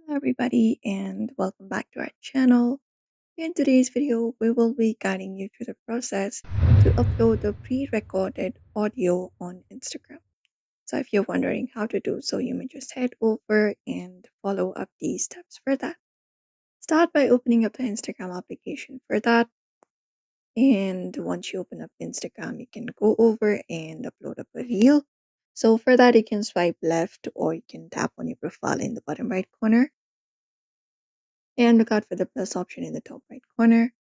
Hello everybody and welcome back to our channel. In today's video, we will be guiding you through the process to upload the pre-recorded audio on Instagram. So if you're wondering how to do so, you may just head over and follow up these steps for that. Start by opening up the Instagram application for that. And once you open up Instagram, you can go over and upload up a reel. So for that, you can swipe left or you can tap on your profile in the bottom right corner and look out for the plus option in the top right corner.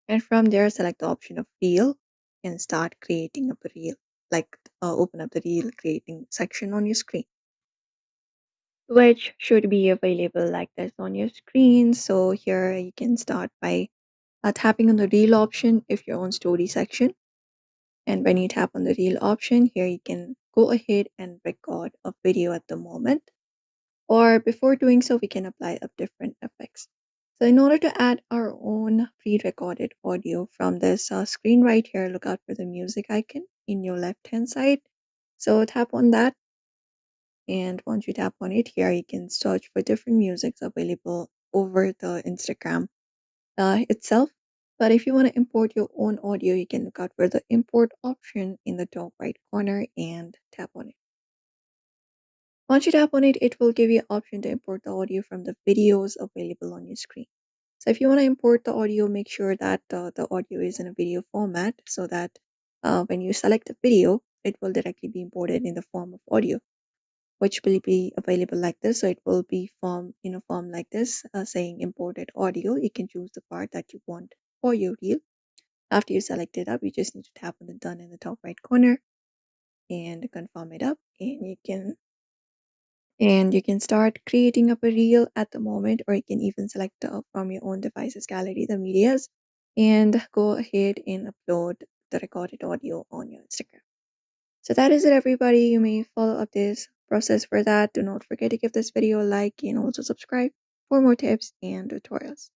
And from there, select the option of reel and start creating a reel, like open up the reel creating section on your screen, which should be available like this on your screen. So here you can start by tapping on the reel option if you're on story section. And when you tap on the reel option, here you can go ahead and record a video at the moment. Or before doing so, we can apply up different effects. So in order to add our own pre-recorded audio from this screen right here, look out for the music icon in your left hand side. So tap on that. And once you tap on it here, you can search for different musics available over the Instagram itself. But if you want to import your own audio, you can look out for the import option in the top right corner and tap on it. Once you tap on it, it will give you an option to import the audio from the videos available on your screen. So if you want to import the audio, make sure that the audio is in a video format so that when you select the video, it will directly be imported in the form of audio, which will be available like this. So it will be in a form like this, saying imported audio. You can choose the part that you want for your reel. After you select it up, you just need to tap on the done in the top right corner and confirm it up, and you can start creating up a reel at the moment, or you can even select from your own device's gallery the medias and go ahead and upload the recorded audio on your Instagram. So that is it, everybody. You may follow up this process for that. Do not forget to give this video a like and also subscribe for more tips and tutorials.